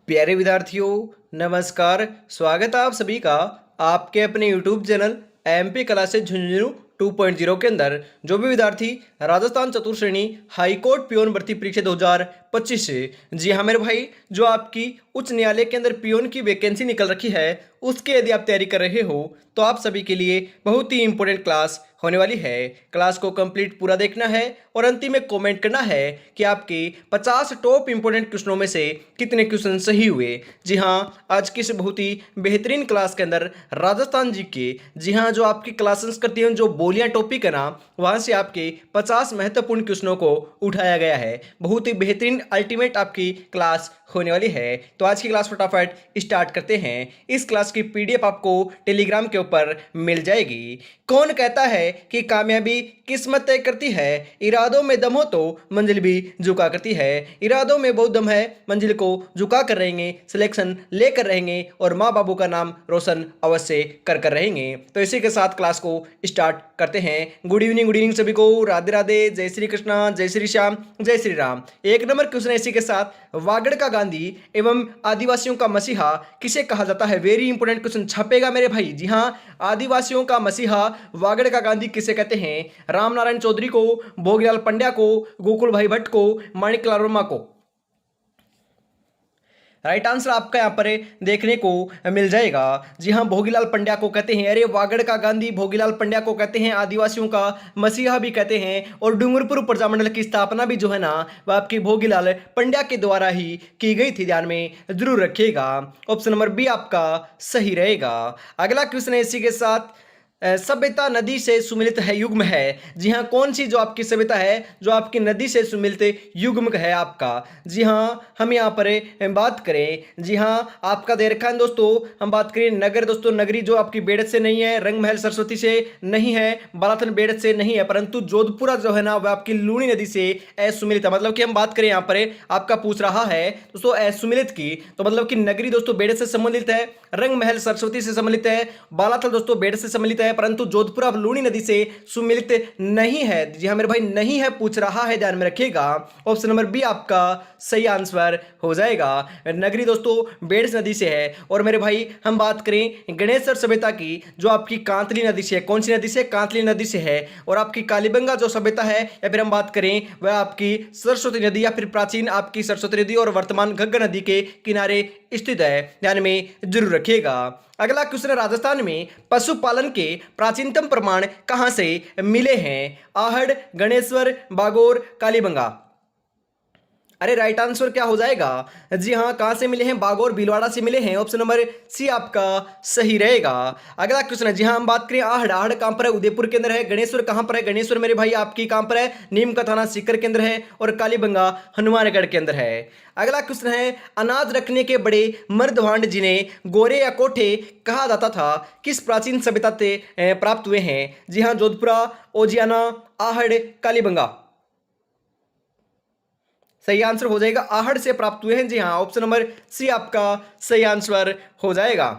प्यारे विद्यार्थियों, नमस्कार। स्वागत है आप सभी का आपके अपने YouTube channel MP classes Jhunjhunu 2.0 के अंदर। जो भी विद्यार्थी राजस्थान चतुर्थ श्रेणी हाईकोर्ट पियोन भर्ती परीक्षा 2025 से, जी हाँ मेरे भाई, जो आपकी उच्च न्यायालय के अंदर पियोन की वैकेंसी निकल रखी है उसके यदि आप तैयारी कर रहे हो तो आप सभी के लिए बहुत ही इंपॉर्टेंट क्लास होने वाली है। क्लास को कंप्लीट पूरा देखना है और अंतिम में कमेंट करना है कि आपके 50 टॉप इंपॉर्टेंट क्वेश्चनों में से कितने क्वेश्चन सही हुए। जी हाँ, आज की इस बहुत ही बेहतरीन क्लास के अंदर राजस्थान जी के, जी हाँ, जो आपकी क्लासेस करती हैं, जो बोलियां टॉपिक है ना, वहां से आपके 50 महत्वपूर्ण क्वेश्चनों को उठाया गया है। बहुत ही बेहतरीन अल्टीमेट आपकी क्लास होने वाली है। तो आज की क्लास फटाफट स्टार्ट करते हैं। इस क्लास की पीडीएफ आपको टेलीग्राम के ऊपर मिल जाएगी। कौन कहता है कि कामयाबी किस्मत तय करती है, इरादों में दम हो तो मंजिल भी झुका करती है। इरादों में बहुत दम है, मंजिल को झुका कर रहेंगे, सिलेक्शन लेकर रहेंगे और माँ बाबू का नाम रोशन अवश्य कर कर रहेंगे। तो इसी के साथ क्लास को स्टार्ट करते हैं। गुड इवनिंग सभी को। राधे राधे, जय श्री कृष्णा, जय श्री श्याम, जय श्री राम। एक नंबर क्वेश्चन है इसी के साथ, वागड़ का गांधी एवं आदिवासियों का मसीहा किसे कहा जाता है? वेरी इंपोर्टेंट क्वेश्चन छपेगा मेरे भाई। जी हाँ, आदिवासियों का मसीहा वागड़ का गांधी किसे कहते हैं? राम नारायण चौधरी को, भोगीलाल पंड्या को, गोकुल भाई भट्ट को, माणिकलाल वर्मा को? राइट आंसर आपका यहाँ पर देखने को मिल जाएगा। जी हाँ, भोगीलाल पंड्या को कहते हैं। अरे, वागड़ का गांधी भोगीलाल पंड्या को कहते हैं, आदिवासियों का मसीहा भी कहते हैं। और डूंगरपुर प्रजामंडल की स्थापना भी जो है ना, वह आपकी भोगीलाल पंड्या के द्वारा ही की गई थी। ध्यान में जरूर रखिएगा। ऑप्शन नंबर बी आपका सही रहेगा। अगला क्वेश्चन है इसी के साथ, सभ्यता नदी से सुमिलित है युग्म है। जी हाँ, कौन सी जो आपकी सभ्यता है जो आपकी नदी से सुमिलित युग्म है आपका? जी हाँ, हम यहाँ पर बात करें, जी हाँ, आपका दे रखा है दोस्तों, हम बात करें नगर दोस्तों। नगरी जो आपकी बेड़त से नहीं है, रंग महल सरस्वती से नहीं है, बालाथन बेड़त से नहीं है, परंतु जोधपुरा जो है ना वह आपकी लूणी नदी से असुमिलित है। मतलब कि हम बात करें यहाँ पर, आपका पूछ रहा है दोस्तों असुमिलित की, तो मतलब कि नगरी दोस्तों बेड़त से संबंधित है, रंग महल सरस्वती से सम्मिलित है, बालाथल दोस्तों बेड़त से सम्मिलित है, परंतु जोधपुर अब लूणी नदी से सुमिलित नहीं है। जी हाँ मेरे भाई, नहीं है पूछ रहा है, ध्यान में रखिएगा। ऑप्शन नंबर बी आपका सही आंसर हो जाएगा। नगरी दोस्तों बेड़स नदी से है। और मेरे भाई हम बात करें गणेशर सभ्यता की, जो आपकी कांतली नदी से है। कौन सी नदी से? कांतली नदी से है। और आपकी कालीबंगा जो सभ्यता है, या फिर हम बात करें वह आपकी सरस्वती नदी, या फिर प्राचीन आपकी सरस्वती नदी और वर्तमान घग्गर नदी के किनारे स्थित है। ध्यान में जरूर रखिएगा। अगला क्वेश्चन है, राजस्थान में पशुपालन के प्राचीनतम प्रमाण कहां से मिले हैं? आहड़, गणेश्वर, बागोर, कालीबंगा? अरे, राइट आंसर क्या हो जाएगा? जी हाँ, कहां से मिले हैं? बागोर भीलवाड़ा से मिले हैं। ऑप्शन नंबर सी आपका सही रहेगा। अगला क्वेश्चन है, जी हाँ, हम बात करें आहड़। आहड़ कहां पर है? उदयपुर के अंदर है। गणेश्वर कहां पर है? गणेश्वर मेरे भाई आपकी कहां पर है? नीम का थाना सीकर के अंदर है। और कालीबंगा हनुमानगढ़ के अंदर है। अगला क्वेश्चन है, अनाज रखने के बड़े मर्दभांड जिन्हें गोरे या कोठे कहा जाता था, किस प्राचीन सभ्यता से प्राप्त हुए हैं? जी हाँ, जोधपुरा, ओजियाना, आहड़, कालीबंगा? सही आंसर हो जाएगा, आहड़ से प्राप्त हुए हैं। जी हाँ, ऑप्शन नंबर सी आपका सही आंसर हो जाएगा।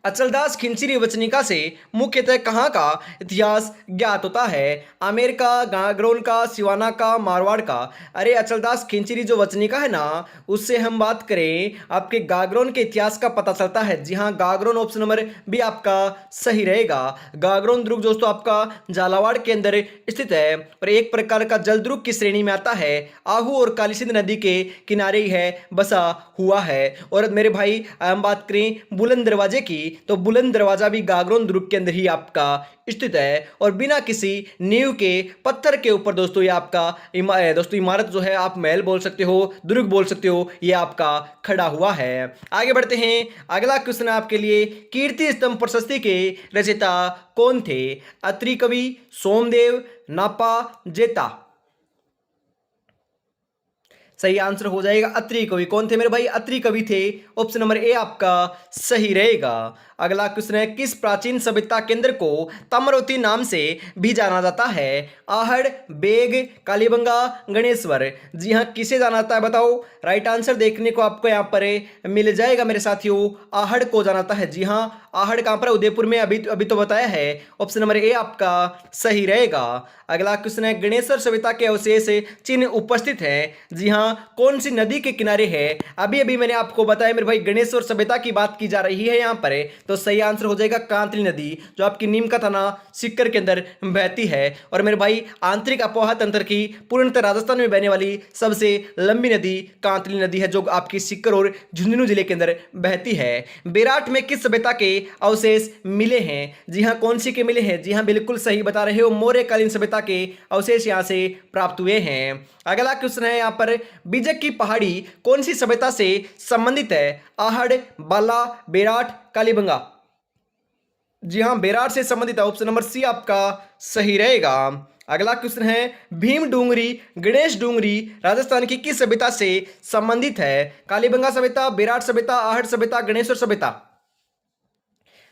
अचलदास खिंचरी वचनिका से मुख्यतः कहाँ का इतिहास ज्ञात होता है? अमेरिका, गागरोन का, सिवाना का, मारवाड़ का? अरे, अचलदास खिंचरी जो वचनिका है ना, उससे हम बात करें आपके गागरोन के इतिहास का पता चलता है। जी हाँ, गागरोन ऑप्शन नंबर भी आपका सही रहेगा। गागरोन दुर्ग दोस्तों आपका झालावाड़ के अंदर स्थित है और एक प्रकार का जल दुर्ग की श्रेणी में आता है। आहू और काली सिंध नदी के किनारे ही है बसा हुआ है। और मेरे भाई हम बात करें बुलंद दरवाजे की, तो बुलंद दरवाजा भी गागरोन दुर्ग के अंदर ही आपका स्थित है। और बिना किसी नींव के पत्थर के ऊपर दोस्तों ये आपका दोस्तों इमारत जो है, आप महल बोल सकते हो, दुर्ग बोल सकते हो, ये आपका खड़ा हुआ है। आगे बढ़ते हैं। अगला क्वेश्चन आपके लिए, कीर्ति स्तंभ प्रशस्ति के रचयिता कौन थे? अत्रि कवि, सोमदेव, नापा, जेता? सही आंसर हो जाएगा अत्रि कवि। कौन थे मेरे भाई? अत्रि कवि थे। ऑप्शन नंबर ए आपका सही रहेगा। अगला क्वेश्चन है, किस प्राचीन सभ्यता केंद्र को ताम्रवती नाम से भी जाना जाता है? आहड़, बेग, कालीबंगा, गणेश्वर? जी हाँ, किसे जाना जाता है बताओ? राइट आंसर देखने को आपको यहाँ पर मिल जाएगा मेरे साथियों, आहड़ को जाना जाता है। जी हाँ, आहड़ कहाँ पर है? उदयपुर में। अभी अभी तो बताया है। ऑप्शन नंबर ए आपका सही रहेगा। अगला क्वेश्चन है, गणेश्वर सभ्यता के अवशेष चिन्ह उपस्थित है, जी हाँ, कौन सी नदी के किनारे है? अभी अभी मैंने आपको बताया मेरे भाई, गणेश्वर सभ्यता की बात की जा रही है यहाँ पर, तो सही आंसर हो जाएगा कांतली नदी, जो आपकी नीम का थाना सीकर के अंदर बहती है। और मेरे भाई, आंतरिक अपोहा तंत्र की पूर्णतः राजस्थान में बहने वाली सबसे लंबी नदी कांतली नदी है, जो आपकी सीकर और झुंझुनू जिले के अंदर बहती है। बेराट में किस सभ्यता के अवशेष मिले हैं? जी हाँ, कौन सी के मिले हैं? जी हाँ, बिल्कुल सही बता रहे हो, मौर्यकालीन सभ्यता के अवशेष यहां से प्राप्त हुए हैं। अगला क्वेश्चन है यहाँ पर, बिजक की पहाड़ी कौन सी सभ्यता से संबंधित है? आहड़, बाला, बेराट, कालीबंगा। जी हाँ, बेराट से संबंधित है। ऑप्शन नंबर सी आपका सही रहेगा। अगला क्वेश्चन है, भीम डूंगरी, गणेश डूंगरी राजस्थान की किस सभ्यता से संबंधित है? कालीबंगा सभ्यता, बेराट सभ्यता, आहड़ सभ्यता, गणेश्वर सभ्यता।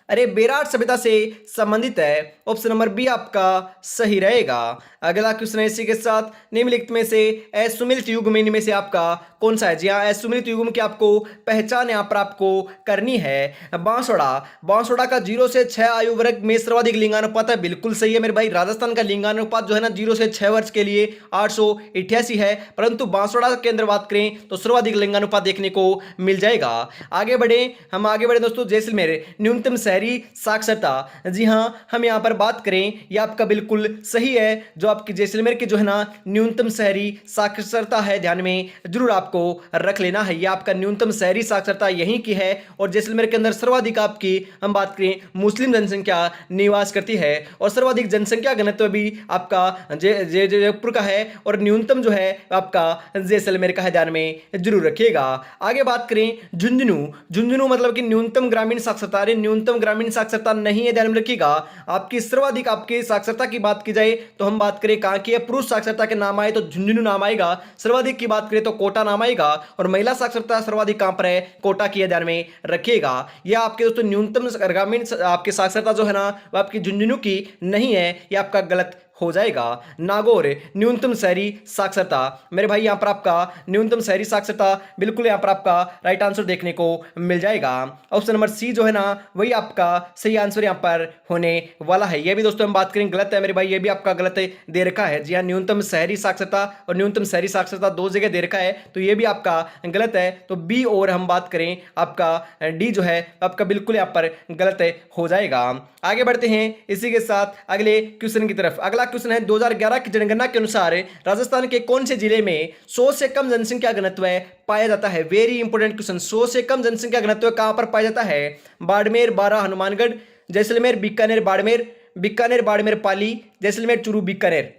अरे, बेराट सभ्यता से संबंधित है। ऑप्शन नंबर बी आपका सही रहेगा। अगला क्वेश्चन है इसी के साथ, निम्नलिखित में से असुमेलित युग्म इनमें से आपका कौन सा है? जी हाँ, असुमेलित युग्म की आपको पहचान यहाँ पर आपको करनी है। बांसवाड़ा, बांसवाड़ा का 0 से 6 आयु वर्ग में सर्वाधिक लिंगानुपात है। बिल्कुल सही है मेरे भाई, राजस्थान का लिंगानुपात जो है ना 0 से 6 वर्ष के लिए 888 है, परंतु बांसवाड़ा के अंदर बात करें तो सर्वाधिक लिंगानुपात देखने को मिल जाएगा। आगे बढ़े, हम आगे बढ़े दोस्तों। जैसलमेर, न्यूनतम शहरी साक्षरता। जी हाँ, हम यहाँ पर बात करें, यह आपका बिल्कुल सही है, जो आपकी जैसलमेर की जो है ना न्यूनतम शहरी साक्षरता है, ध्यान में जरूर आपको रख लेना है। यह आपका न्यूनतम शहरी साक्षरता यहीं की है। और जैसलमेर के अंदर सर्वाधिक आपकी हम बात करें मुस्लिम जनसंख्या निवास करती है, और सर्वाधिक जनसंख्या घनत्व भी आपका जयपुर का है, और न्यूनतम जो है आपका जैसलमेर का है, ध्यान में जरूर रखिएगा। आगे बात करें झुंझुनू, झुंझुनू मतलब कि न्यूनतम ग्रामीण साक्षरता। अरे, न्यूनतम ग्रामीण साक्षरता नहीं है, ध्यान में रखिएगा। आपकी सर्वाधिक आपकी साक्षरता की बात की जाए तो हम बात करें कहां की है, पुरुष साक्षरता के नाम आए तो झुंझुनू नाम आएगा, सर्वाधिक की बात करें तो कोटा नाम आएगा, और महिला साक्षरता सर्वाधिक कहां पर है? कोटा की है, ध्यान में रखिएगा। यह आपके दोस्तों न्यूनतम ग्रामीण आपकी साक्षरता जो है ना, वो आपकी झुंझुनू की नहीं है, यह आपका गलत हो जाएगा। नागौर, न्यूनतम शहरी साक्षरता। मेरे भाई, यहां पर आपका न्यूनतम शहरी साक्षरता बिल्कुल यहां पर आपका राइट आंसर देखने को मिल जाएगा। ऑप्शन नंबर सी जो है ना, वही आपका सही आंसर यहां पर होने वाला है। यह भी दोस्तों हम बात करें गलत है मेरे भाई, यह भी आपका गलत दे रखा है। जी हाँ, न्यूनतम शहरी साक्षरता और न्यूनतम शहरी साक्षरता 2 जगह दे रखा है, तो यह भी आपका गलत है। तो बी, और हम बात करें आपका डी जो है आपका बिल्कुल यहां पर गलत हो जाएगा। आगे बढ़ते हैं इसी के साथ अगले क्वेश्चन की तरफ। अगला क्वेश्चन है, 2011 की जनगणना के अनुसार राजस्थान के कौन से जिले में 100 से कम जनसंख्या घनत्व पाया जाता है? Very important question. 100 से कम जनसंख्या घनत्व कहां पर पाया जाता है? बाड़मेर, बारां, हनुमानगढ़, जैसलमेर, बीकानेर, बाड़मेर, बीकानेर, बाड़मेर, पाली, जैसलमेर, चूरू, बीकानेर।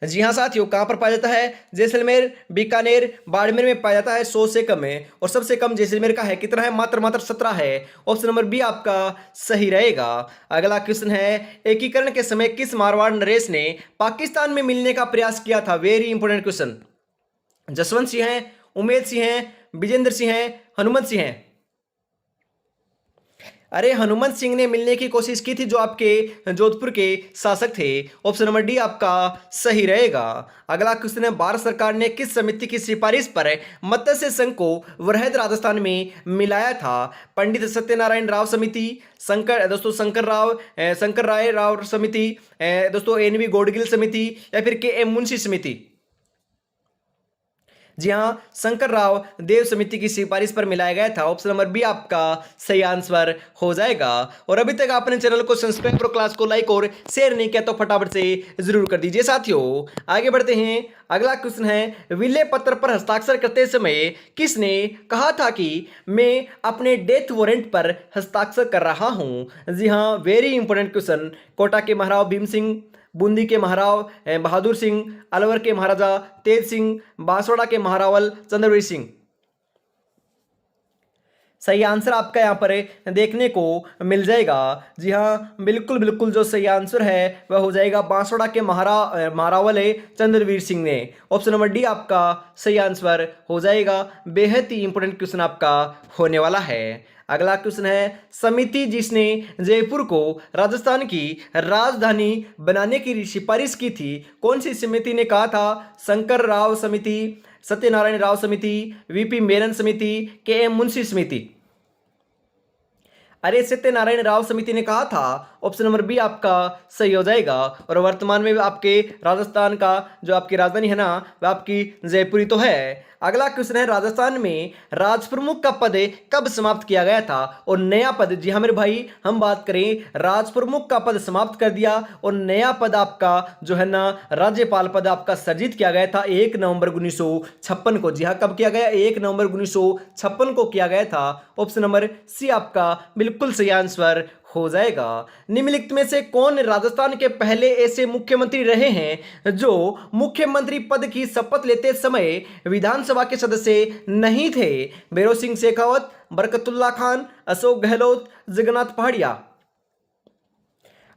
जी हाँ साथियों, कहां पर पाया जाता है? जैसलमेर, बीकानेर, बाड़मेर में पाया जाता है। 100 से कम है, और सबसे कम जैसलमेर का है। कितना है? मात्र 17 है। ऑप्शन नंबर बी आपका सही रहेगा। अगला क्वेश्चन है, एकीकरण के समय किस मारवाड़ नरेश ने पाकिस्तान में मिलने का प्रयास किया था? Very important question. Jaswant Singh हैं, उमेद सिंह हैं, विजेंद्र सिंह हैं, हनुमंत सिंह हैं। अरे, हनुमंत सिंह ने मिलने की कोशिश की थी, जो आपके जोधपुर के शासक थे। ऑप्शन नंबर डी आपका सही रहेगा। अगला क्वेश्चन है, भारत सरकार ने किस समिति की सिफारिश पर मत्स्य संघ को वृहद राजस्थान में मिलाया था? पंडित सत्यनारायण राव समिति, शंकर राय राव समिति, दोस्तों एनवी गोडगिल समिति, या फिर के एम मुंशी समिति। जी हाँ, शंकर राव देव समिति की सिफारिश पर मिलाया गया था। ऑप्शन नंबर बी आपका सही आंसर हो जाएगा। और अभी तक आपने चैनल को सब्सक्राइब और क्लास को लाइक और शेयर नहीं किया तो फटाफट से जरूर कर दीजिए साथियों। आगे बढ़ते हैं। अगला क्वेश्चन है, विले पत्र पर हस्ताक्षर करते समय किसने कहा था कि मैं अपने डेथ वारंट पर हस्ताक्षर कर रहा हूं? जी हाँ, वेरी इंपोर्टेंट क्वेश्चन। कोटा के महाराव भीम सिंह, बूंदी के महाराव बहादुर सिंह, अलवर के महाराजा तेज सिंह, बांसवाड़ा के महारावल चंद्रवीर सिंह। सही आंसर आपका यहाँ पर देखने को मिल जाएगा। जी हाँ, बिल्कुल बिल्कुल जो सही आंसर है वह हो जाएगा बांसवाड़ा के महारावल चंद्रवीर सिंह ने। ऑप्शन नंबर डी आपका सही आंसर हो जाएगा। बेहद ही इंपोर्टेंट क्वेश्चन आपका होने वाला है। अगला क्वेश्चन है, समिति जिसने जयपुर को राजस्थान की राजधानी बनाने की सिफारिश की थी, कौन सी समिति ने कहा था? शंकर राव समिति, सत्यनारायण राव समिति, वीपी मेनन समिति, के एम मुंशी समिति। अरे सत्यनारायण राव समिति ने कहा था। ऑप्शन नंबर बी आपका सही हो जाएगा। और वर्तमान में आपके राजस्थान का जो आपकी राजधानी है ना, वह आपकी जयपुर ही तो है। अगला क्वेश्चन है, राजस्थान में राज प्रमुख का पद कब समाप्त किया गया था और नया पद, जी हाँ मेरे भाई, हम बात करें राज प्रमुख का पद समाप्त कर दिया और नया पद आपका जो है ना राज्यपाल पद आपका सर्जित किया गया था 1 नवंबर 1956 को। जी हाँ, कब किया गया? 1 नवंबर 1956 को किया गया था। ऑप्शन नंबर सी आपका बिल्कुल सही आंसर हो जाएगा। निम्नलिखित में से कौन राजस्थान के पहले ऐसे मुख्यमंत्री रहे हैं जो मुख्यमंत्री पद की शपथ लेते समय विधानसभा के सदस्य नहीं थे? भैरों सिंह शेखावत, बरकतुल्ला खान, अशोक गहलोत, जगन्नाथ पहाड़िया।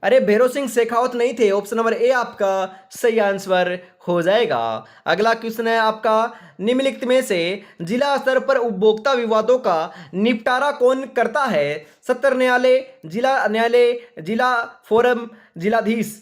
अरे भैरों सिंह शेखावत नहीं थे। ऑप्शन नंबर ए आपका सही आंसर हो जाएगा। अगला क्वेश्चन है आपका, निम्नलिखित में से जिला स्तर पर उपभोक्ता विवादों का निपटारा कौन करता है? सत्र न्यायालय, जिला फोरम, जिलाधीश।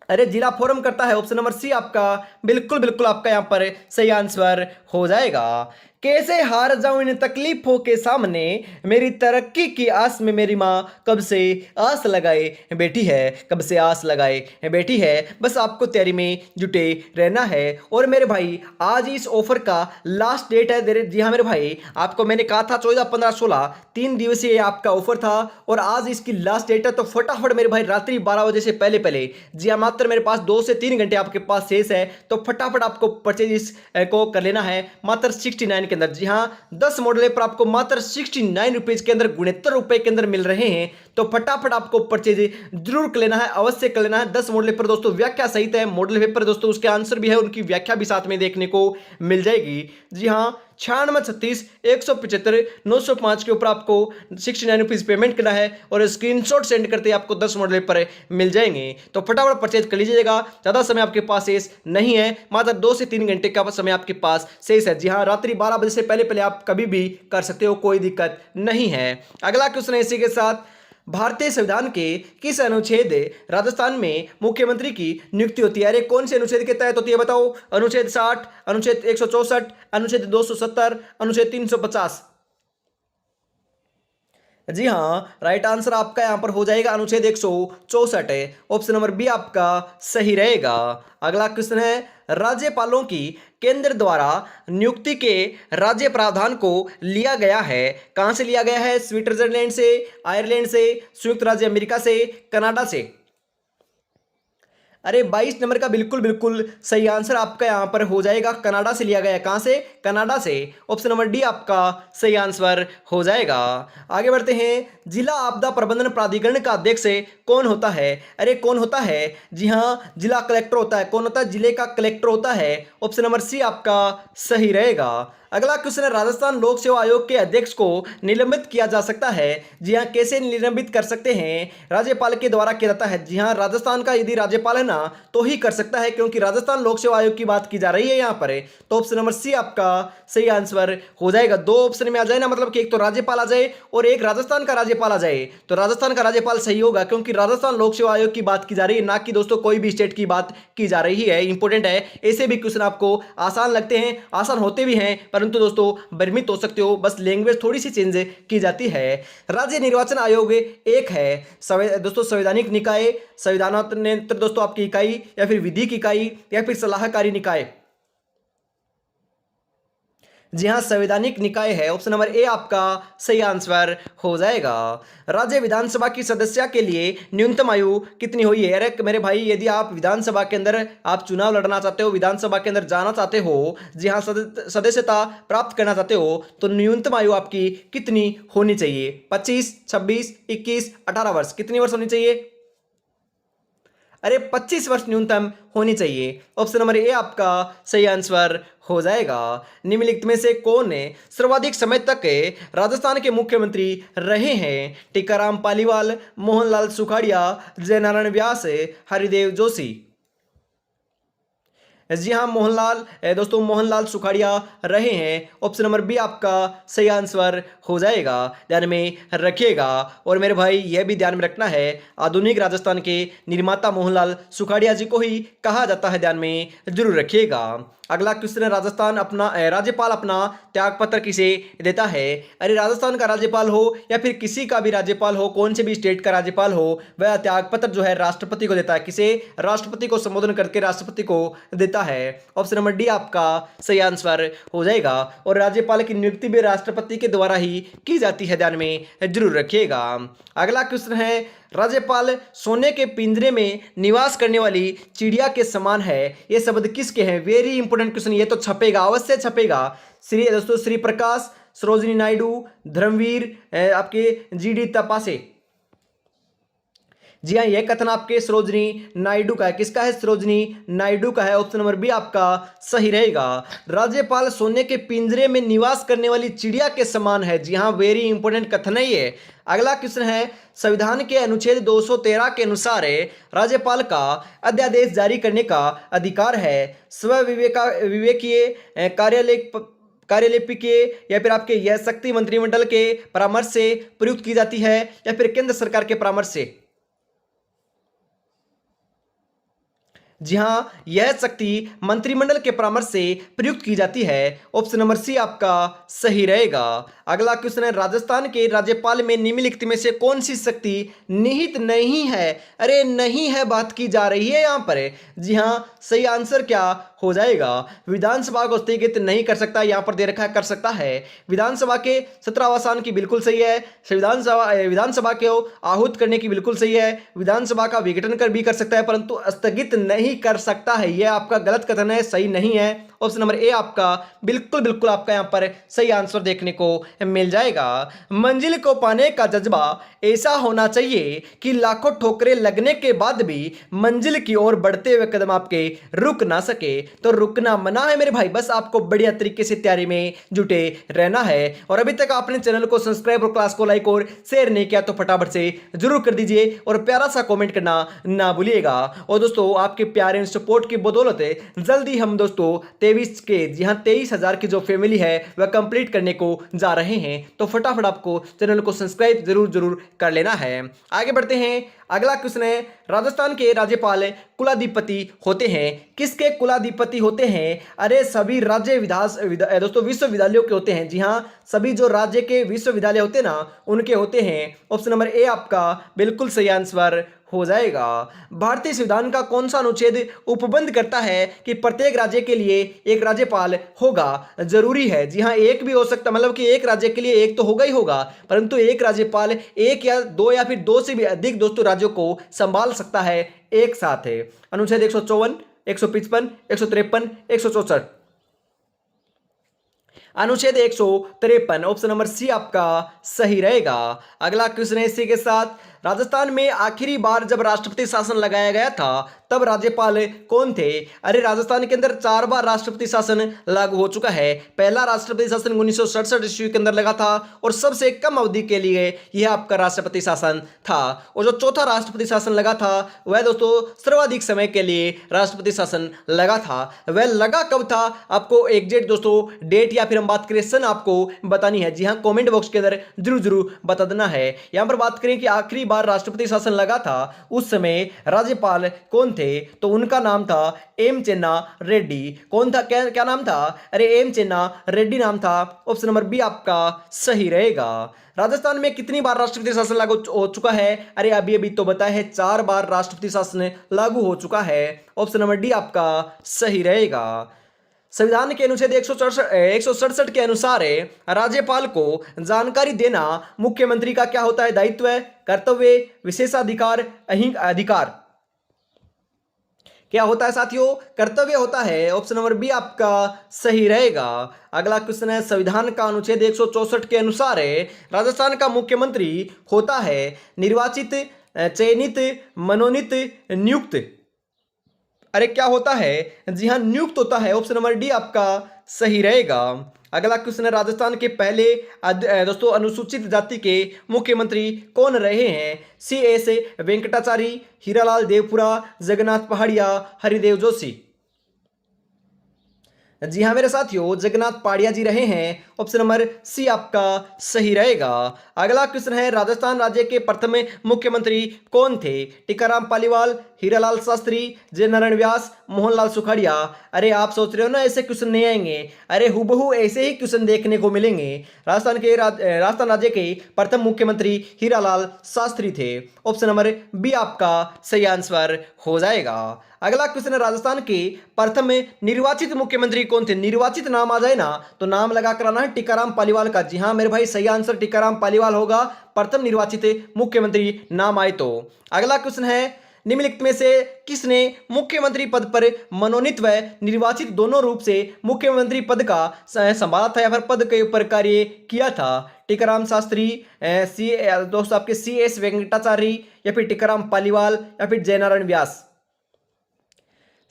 अरे जिला फोरम करता है। ऑप्शन नंबर सी आपका बिल्कुल बिल्कुल आपका यहां पर सही आंसर हो जाएगा। कैसे हार जाऊं इन तकलीफों के सामने, मेरी तरक्की की आस में मेरी माँ कब से आस लगाए बैठी है, कब से आस लगाए बैठी है। बस आपको तैयारी में जुटे रहना है। और मेरे भाई आज इस ऑफर का लास्ट डेट है। जी हाँ मेरे भाई, आपको मैंने कहा था 14, 15, 16 3 दिवसीय आपका ऑफर था और आज इसकी लास्ट डेट है। तो फटाफट मेरे भाई रात्रि 12 बजे से पहले पहले, जी हाँ मात्र मेरे पास 2 से 3 घंटे आपके पास शेष है, तो फटाफट आपको परचेज इस को कर लेना है मात्र 69 के अंदर। जी हाँ, 10 मॉडल पर आपको मात्र 69 रुपीज के अंदर 69 रुपए के अंदर मिल रहे हैं। तो फटाफट आपको परचेज जरूर कर लेना है, अवश्य कर लेना है। 10 मॉडल पेपर दोस्तों व्याख्या सहित है, मॉडल पेपर दोस्तों उसके आंसर भी है, उनकी व्याख्या भी साथ में देखने को मिल जाएगी। जी हाँ, 96 175 905 के ऊपर आपको 69 रुपीज पेमेंट करना है और स्क्रीनशॉट सेंड करते ही आपको 10 मॉडल पर मिल जाएंगे। तो फटाफट परचेज कर लीजिएगा, ज़्यादा समय आपके पास शेष नहीं है, मात्र 2 से 3 घंटे का समय आपके पास शेष है। जी हाँ, रात्रि 12 बजे से पहले पहले आप कभी भी कर सकते हो, कोई दिक्कत नहीं है। अगला क्वेश्चन है इसी के साथ, भारतीय संविधान के किस अनुच्छेद राजस्थान में मुख्यमंत्री की नियुक्ति होती है? अरे कौन से अनुच्छेद के तहत होती है बताओ? अनुच्छेद 60, अनुच्छेद 164, अनुच्छेद 270, अनुच्छेद 350। जी हाँ, राइट आंसर आपका यहां पर हो जाएगा अनुच्छेद 164 है। ऑप्शन नंबर बी आपका सही रहेगा। अगला क्वेश्चन है, राज्यपालों की केंद्र द्वारा नियुक्ति के राज्य प्रावधान को लिया गया है, कहां से लिया गया है? स्विट्जरलैंड से, आयरलैंड से, संयुक्त राज्य अमेरिका से, कनाडा से। अरे 22 नंबर का बिल्कुल बिल्कुल सही आंसर आपका यहां पर हो जाएगा, कनाडा से लिया गया है। कहां से? कनाडा से। ऑप्शन नंबर डी आपका सही आंसर हो जाएगा। आगे बढ़ते हैं, जिला आपदा प्रबंधन प्राधिकरण का अध्यक्ष कौन होता है? अरे कौन होता है? जी हाँ, जिला कलेक्टर होता है। कौन होता है? जिले का कलेक्टर होता है। ऑप्शन नंबर सी आपका सही रहेगा। अगला क्वेश्चन है, राजस्थान लोक सेवा आयोग के अध्यक्ष को निलंबित किया जा सकता है। जी हाँ, कैसे निलंबित कर सकते हैं? राज्यपाल के द्वारा किया जाता है। जी हाँ, राजस्थान का यदि राज्यपाल है ना तो ही कर सकता है, क्योंकि राजस्थान लोक सेवा आयोग की बात की जा रही है यहाँ पर। तो ऑप्शन नंबर सी आपका सही आंसर हो जाएगा। 2 ऑप्शन में आ जाए ना, मतलब कि एक तो राज्यपाल आ जाए और एक राजस्थान का राज्यपाल आ जाए, तो राजस्थान का राज्यपाल सही होगा, क्योंकि राजस्थान लोक सेवा आयोग की बात की जा रही है, ना कि दोस्तों कोई भी स्टेट की बात की जा रही है। इंपॉर्टेंट है, ऐसे भी क्वेश्चन आपको आसान लगते हैं, आसान होते भी हैं, परंतु दोस्तों भ्रमित हो सकते हो, बस लैंग्वेज थोड़ी सी चेंज की जाती है। राज्य निर्वाचन आयोग एक है दोस्तों संवैधानिक निकाय, संविधानात्मक दोस्तों आपकी इकाई, या फिर विधिक इकाई, या फिर सलाहकारी निकाय। जी हाँ, संवैधानिक निकाय है। ऑप्शन नंबर ए आपका सही आंसर हो जाएगा। राज्य विधानसभा की सदस्यता के लिए न्यूनतम आयु कितनी हुई है? अरे मेरे भाई, यदि आप विधानसभा के अंदर आप चुनाव लड़ना चाहते हो, विधानसभा के अंदर जाना चाहते हो, जी हाँ सदस्यता प्राप्त करना चाहते हो, तो न्यूनतम आयु आपकी कितनी होनी चाहिए? 25, 26, 21, 18 वर्ष? कितनी वर्ष होनी चाहिए? अरे 25 वर्ष न्यूनतम होनी चाहिए। ऑप्शन नंबर ए आपका सही आंसर हो जाएगा। निम्नलिखित में से कौन सर्वाधिक समय तक राजस्थान के मुख्यमंत्री रहे हैं? टीकाराम पालीवाल, मोहनलाल सुखाड़िया, जयनारायण व्यास, हरिदेव जोशी। जी हाँ, दोस्तों मोहनलाल सुखाड़िया रहे हैं। ऑप्शन नंबर बी आपका सही आंसर हो जाएगा, ध्यान में रखिएगा। और मेरे भाई यह भी ध्यान में रखना है, आधुनिक राजस्थान के निर्माता मोहनलाल सुखाड़िया जी को ही कहा जाता है, ध्यान में जरूर रखिएगा। अगला क्वेश्चन है, राजस्थान अपना राज्यपाल अपना त्यागपत्र किसे देता है? अरे राजस्थान का राज्यपाल हो या फिर किसी का भी राज्यपाल हो, कौन से भी स्टेट का राज्यपाल हो, वह त्यागपत्र जो है राष्ट्रपति को देता है। किसे? राष्ट्रपति को संबोधन करके राष्ट्रपति को देता है। ऑप्शन नंबर डी आपका सही आंसर हो जाएगा। और राज्यपाल की नियुक्ति भी राष्ट्रपति के द्वारा ही की जाती है, ध्यान में जरूर रखिएगा। अगला क्वेश्चन है, राज्यपाल सोने के पिंजरे में निवास करने वाली चिड़िया के समान है, ये शब्द किसके हैं? वेरी इंपोर्टेंट क्वेश्चन, ये तो छपेगा, अवश्य छपेगा। दोस्तों श्री प्रकाश, सरोजिनी नायडू, धर्मवीर, आपके जीडी तपासे। जी हाँ, यह कथन आपके सरोजिनी नायडू का है। किसका है? सरोजिनी नायडू का है। ऑप्शन नंबर बी आपका सही रहेगा। राज्यपाल सोने के पिंजरे में निवास करने वाली चिड़िया के समान है। जी हाँ, वेरी इंपोर्टेंट कथन है ये। अगला क्वेश्चन है, संविधान के अनुच्छेद 213 के अनुसार राज्यपाल का अध्यादेश जारी करने का अधिकार है। विवेकीय कार्यलिपिकीय या फिर आपके यह शक्ति मंत्रिमंडल के परामर्श से प्रयुक्त की जाती है या फिर केंद्र सरकार के परामर्श से? जी हाँ, यह शक्ति मंत्रिमंडल के परामर्श से प्रयुक्त की जाती है। ऑप्शन नंबर सी आपका सही रहेगा। अगला क्वेश्चन है, राजस्थान के राज्यपाल में निम्नलिखित में से कौन सी शक्ति निहित नहीं है? अरे नहीं है बात की जा रही है यहाँ पर। जी हाँ, सही आंसर क्या हो जाएगा? विधानसभा को स्थगित नहीं कर सकता, यहाँ पर दे रखा है कर सकता है। विधानसभा के सत्रावसान की बिल्कुल सही है। विधानसभा को आहूत करने की बिल्कुल सही है। विधानसभा का विघटन कर भी कर सकता है, परंतु स्थगित नहीं कर सकता है, यह आपका गलत कथन है, सही नहीं है। ऑप्शन नंबर ए आपका बिल्कुल बिल्कुल आपका यहां पर सही आंसर देखने को मिल जाएगा। मंजिल को पाने का जज्बा ऐसा होना चाहिए कि लाखों ठोकरें लगने के बाद भी मंजिल की ओर बढ़ते हुए कदम आपके रुक ना सके। तो रुकना मना है मेरे भाई, बस आपको बढ़िया तरीके से तैयारी में जुटे रहना है। और अभी तक आपने चैनल को सब्सक्राइब और क्लास को लाइक और शेयर नहीं किया तो फटाफट से जरूर कर दीजिए और प्यारा सा कॉमेंट करना ना भूलिएगा। और दोस्तों आपके प्यारे सपोर्ट की बदौलत जल्दी हम दोस्तों 23 के, जी हाँ 23,000 की जो फैमिली है वह कंप्लीट करने को जा रहे हैं। तो फटाफट आपको चैनल को सब्सक्राइब जरूर कर लेना है। आगे बढ़ते हैं। अगला क्वेश्चन है, राजस्थान के राज्यपाल कुलाधिपति होते हैं। किसके कुलाधिपति होते हैं? अरे सभी राज्य दोस्तों विश्वविद्यालयों के होते हैं। जी हाँ, सभी जो राज्य के विश्वविद्यालय होते हैं ना, उनके होते हैं। ऑप्शन नंबर ए आपका बिल्कुल सही आंसर हो जाएगा। भारतीय संविधान का कौन सा अनुच्छेद उपबंध करता है कि प्रत्येक राज्य के लिए एक राज्यपाल होगा? जरूरी है। जी हाँ, एक भी हो सकता, मतलब कि एक राज्य के लिए एक तो होगा ही होगा, परंतु एक राज्यपाल एक या दो या फिर दो से भी अधिक दोस्तों राज्यों को संभाल सकता है एक साथ है। अनुच्छेद 154, 155, 153, 164। अनुच्छेद 153 ऑप्शन नंबर सी आपका सही रहेगा। अगला क्वेश्चन है इसी के साथ, राजस्थान में आखिरी बार जब राष्ट्रपति शासन लगाया गया था तब राज्यपाल कौन थे? अरे राजस्थान के अंदर 4 बार राष्ट्रपति शासन लागू हो चुका है। पहला राष्ट्रपति शासन 1967 ईस्वी के अंदर लगा था और सबसे कम अवधि के लिए यह आपका राष्ट्रपति शासन था। और जो चौथा राष्ट्रपति शासन लगा था वह दोस्तों सर्वाधिक समय के लिए राष्ट्रपति शासन लगा था। वह लगा कब था? आपको एग्जैक्ट दोस्तों डेट या फिर हम बात करें सन आपको बतानी है। जी हाँ, कॉमेंट बॉक्स के अंदर जरूर बता देना है। यहां पर बात करें कि आखिरी बार राष्ट्रपति शासन लगा था उस समय राज्यपाल कौन थे? तो उनका नाम था एम चेन्ना रेड्डी। कौन था? क्या नाम था? अरे एम चेन्ना रेड्डी नाम था। ऑप्शन नंबर बी आपका सही रहेगा। राजस्थान में कितनी बार राष्ट्रपति शासन लागू हो चुका है? अरे अभी तो बताया है 4 बार राष्ट्रपति शासन लागू हो चुका है। ऑप्शन नंबर डी आपका सही रहेगा। संविधान के अनुच्छेद 167 के अनुसार राज्यपाल को जानकारी देना मुख्यमंत्री का क्या होता है? दायित्व, कर्तव्य, विशेषाधिकार, अधिकार? क्या होता है साथियों? कर्तव्य होता है। ऑप्शन नंबर बी आपका सही रहेगा। अगला क्वेश्चन है, संविधान का अनुच्छेद 164 के अनुसार राजस्थान का मुख्यमंत्री होता है निर्वाचित, चयनित, मनोनीत, नियुक्त? अरे क्या होता है? जी हाँ, नियुक्त होता है। ऑप्शन नंबर डी आपका सही रहेगा। अगला क्वेश्चन है, राजस्थान के पहले दोस्तों अनुसूचित जाति के मुख्यमंत्री कौन रहे हैं? CS वेंकटाचारी, हीरालाल देवपुरा, जगन्नाथ पहाड़िया, हरिदेव जोशी? जी हाँ मेरे साथियों, जगन्नाथ पहाड़िया जी रहे हैं। ऑप्शन नंबर सी आपका सही रहेगा। अगला क्वेश्चन है, राजस्थान राज्य के प्रथम मुख्यमंत्री कौन थे? टीकाराम पालीवाल, हीरालाल शास्त्री, जय नारायण व्यास, मोहनलाल सुखाड़िया। अरे आप सोच रहे हो ना ऐसे क्वेश्चन नहीं आएंगे, अरे हुबहू ऐसे ही क्वेश्चन देखने को मिलेंगे। राजस्थान राज्य के प्रथम मुख्यमंत्री हीरालाल शास्त्री थे। ऑप्शन नंबर बी आपका सही आंसर हो जाएगा। अगला क्वेश्चन है, राजस्थान के प्रथम निर्वाचित मुख्यमंत्री कौन थे? निर्वाचित नाम आ जाए ना तो नाम लगा कर आना है टीकाराम पालीवाल का। जी हाँ मेरे भाई, सही आंसर टीकाराम पालीवाल होगा, प्रथम निर्वाचित मुख्यमंत्री नाम आए तो। अगला क्वेश्चन है, निम्नलिखित में से किसने मुख्यमंत्री पद पर मनोनीत व निर्वाचित दोनों रूप से मुख्यमंत्री पद का संभाला था या फिर पद के ऊपर कार्य किया था? टीकाराम शास्त्री, दोस्तों आपके CS वेंकटाचार्य, या फिर टीकाराम पालीवाल, या फिर जयनारायण व्यास?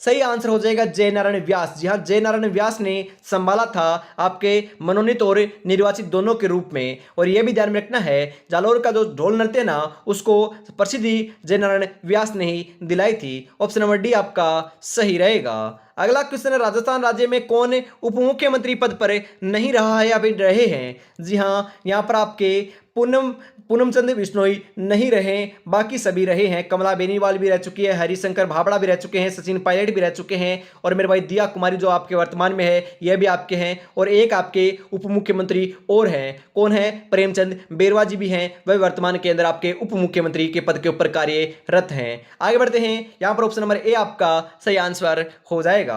सही आंसर हो जाएगा जयनारायण व्यास। जी हाँ, जयनारायण व्यास ने संभाला था आपके मनोनीत और निर्वाचित दोनों के रूप में। और यह भी ध्यान में रखना है, जालौर का जो ढोल नृत्य ना उसको प्रसिद्धि जयनारायण व्यास ने ही दिलाई थी। ऑप्शन नंबर डी आपका सही रहेगा। अगला क्वेश्चन है, राजस्थान राज्य में कौन उप मुख्यमंत्री पद पर नहीं रहा है या फिर रहे हैं? जी हाँ, यहाँ पर आपके पूनम चंद बिश्नोई नहीं रहे, बाकी सभी रहे हैं। कमला बेनीवाल भी रह चुकी है, हरिशंकर भाबड़ा भी रह चुके हैं, सचिन पायलट भी रह चुके हैं, और मेरे भाई दिया कुमारी जो आपके वर्तमान में है यह भी आपके हैं। और एक आपके उप मुख्यमंत्री और हैं, कौन है? प्रेमचंद बेरवा जी भी हैं, वह वर्तमान के अंदर आपके उप मुख्यमंत्री के पद के ऊपर कार्यरत हैं। आगे बढ़ते हैं, यहां पर ऑप्शन नंबर ए आपका सही आंसर हो जाएगा।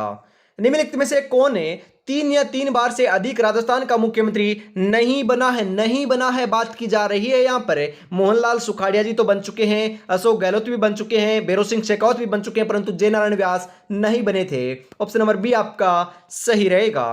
निम्नलिखित में से कौन है 3 से अधिक राजस्थान का मुख्यमंत्री नहीं बना है बात की जा रही है। यहां पर मोहनलाल सुखाड़िया जी तो बन चुके हैं, अशोक गहलोत भी बन चुके हैं, भैरों सिंह शेखावत भी बन चुके हैं, परंतु जयनारायण व्यास नहीं बने थे। ऑप्शन नंबर बी आपका सही रहेगा।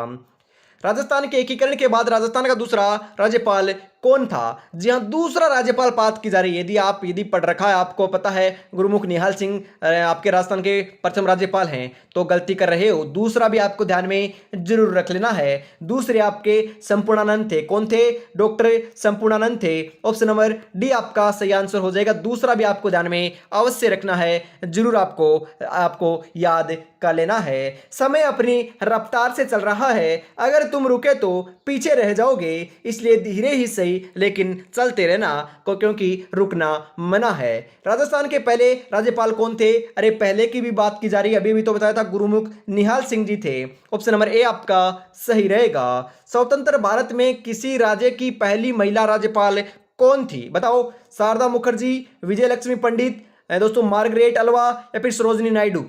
राजस्थान के एकीकरण के बाद राजस्थान का दूसरा राज्यपाल कौन था? जी हाँ, दूसरा राज्यपाल बात की जा रही है। यदि पढ़ रखा है, आपको पता है गुरुमुख निहाल सिंह आपके राजस्थान के प्रथम राज्यपाल हैं, तो गलती कर रहे हो। दूसरा भी आपको ध्यान में जरूर रख लेना है। दूसरे आपके संपूर्णानंद थे। कौन थे? डॉक्टर संपूर्णानंद थे। ऑप्शन नंबर डी आपका सही आंसर हो जाएगा। दूसरा भी आपको ध्यान में अवश्य रखना है, जरूर आपको याद कर लेना है। समय अपनी रफ्तार से चल रहा है, अगर तुम रुके तो पीछे रह जाओगे, इसलिए धीरे ही सही लेकिन चलते रहना, क्योंकि रुकना मना है। राजस्थान के पहले राज्यपाल कौन थे? अरे पहले की भी बात की जा रही है, अभी भी तो बताया था, गुरुमुख निहाल सिंह जी थे। ऑप्शन नंबर ए आपका सही रहेगा। स्वतंत्र भारत में किसी राज्य की पहली महिला राज्यपाल कौन थी? बताओ। शारदा मुखर्जी, विजय लक्ष्मी पंडित, दोस्तों मार्गरेट अल्वा, या फिर सरोजिनी नायडू?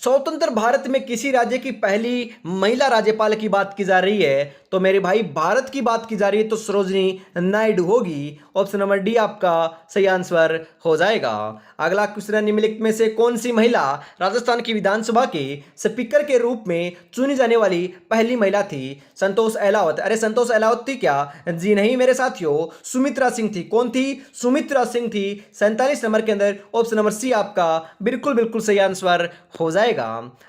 स्वतंत्र भारत में किसी राज्य की पहली महिला राज्यपाल की बात की जा रही है, तो मेरे भाई भारत की बात की जा रही है तो सरोजिनी नायडू होगी। ऑप्शन नंबर डी आपका सही आंसर हो जाएगा। अगला क्वेश्चन है, निम्नलिखित में से कौन सी महिला राजस्थान की विधानसभा के स्पीकर के रूप में चुनी जाने वाली पहली महिला थी? संतोष अहलावत। अरे संतोष अहलावत थी क्या? जी नहीं मेरे साथियों, सुमित्रा सिंह थी। कौन थी? सुमित्रा सिंह थी। 47 नंबर के अंदर ऑप्शन नंबर सी आपका बिल्कुल सही आंसर हो जाएगा।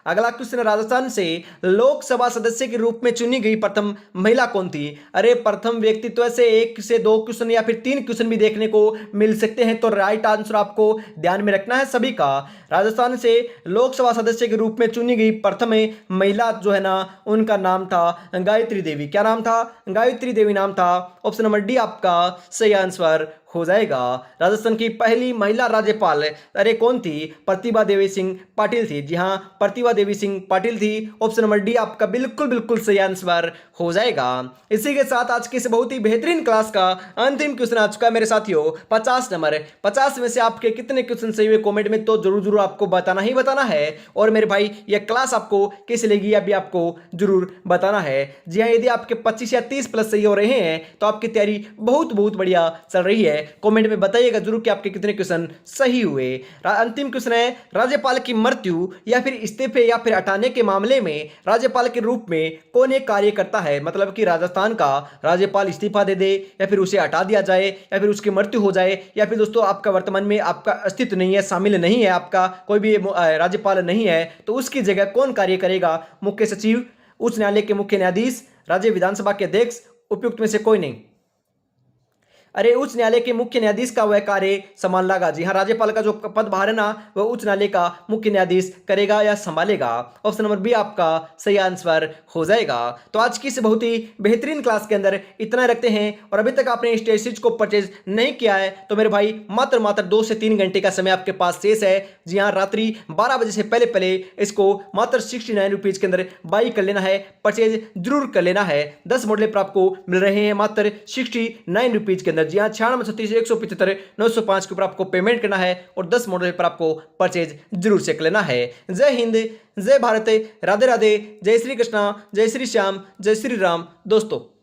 अगला क्वेश्चन, राजस्थान से लोकसभा सदस्य के रूप में चुनी गई प्रथम महिला कौन थी? अरे प्रथम व्यक्तित्व से 1 से 2 क्वेश्चन या फिर 3 क्वेश्चन भी देखने को मिल सकते हैं, तो राइट आंसर आपको ध्यान में रखना है सभी का। राजस्थान से लोकसभा सदस्य के रूप में चुनी गई प्रथम महिला जो है ना, उनका नाम था गायत्री देवी। क्या नाम था? गायत्री देवी नाम था। ऑप्शन नंबर डी आपका सही आंसर हो जाएगा। राजस्थान की पहली महिला राज्यपाल अरे कौन थी? प्रतिभा देवी सिंह पाटिल थी। जी हाँ, प्रतिभा देवी सिंह पाटिल थी। ऑप्शन नंबर डी आपका बिल्कुल सही आंसर हो जाएगा। इसी के साथ आज की इस बहुत ही बेहतरीन क्लास का अंतिम क्वेश्चन आ चुका है मेरे साथियों, 50 नंबर। 50 में से आपके कितने क्वेश्चन सही हुए कमेंट में तो जरूर आपको बताना है। और मेरे भाई यह क्लास आपको कैसी लगी अभी आपको जरूर बताना है। जी हाँ, यदि आपके 25 या 30 प्लस सही हो रहे हैं तो आपकी तैयारी बहुत बढ़िया चल रही है। कमेंट में बताइएगा जरूर कि आपके कितने क्वेश्चन सही हुए। अंतिम क्वेश्चन है, राज्यपाल की मृत्यु या फिर इस्तीफे या फिर हटाने के मामले में राज्यपाल के रूप में कौन एक कार्य करता है? मतलब कि राजस्थान का राज्यपाल इस्तीफा दे दे, या फिर उसे हटा दिया जाए, या फिर उसकी मृत्यु हो जाए, या फिर दोस्तों आपका वर्तमान में आपका अस्तित्व नहीं है, शामिल नहीं है, आपका कोई भी राज्यपाल नहीं है, तो उसकी जगह कौन कार्य करेगा? मुख्य सचिव, उच्च न्यायालय के मुख्य न्यायाधीश, राज्य विधानसभा के अध्यक्ष, उपयुक्त में से कोई नहीं। अरे उच्च न्यायालय के मुख्य न्यायाधीश का वह कार्य संभालेगा। जी हाँ, राज्यपाल का जो पद बाहर है ना, वह उच्च न्यायालय का मुख्य न्यायाधीश करेगा या संभालेगा। ऑप्शन नंबर बी आपका सही आंसर हो जाएगा। तो आज की इस बहुत ही बेहतरीन क्लास के अंदर इतना रखते हैं, और अभी तक आपने इस टेस्ट सीरीज को परचेज नहीं किया है तो मेरे भाई मात्र 2 से 3 घंटे का समय आपके पास शेष है। जी हाँ, रात्रि 12 बजे से पहले पहले इसको मात्र 69 रुपीज के अंदर बाई कर लेना है, परचेज जरूर कर लेना है। 10 मॉडल पर आपको मिल रहे हैं मात्र 69 रुपीज के अंदर। जी हाँ, 9636 175 905 के ऊपर आपको पेमेंट करना है और 10 मॉडल पर आपको परचेज जरूर से कर लेना है। जय हिंद, जय भारत, राधे राधे, जय श्री कृष्णा, जय श्री श्याम, जय श्री राम दोस्तों।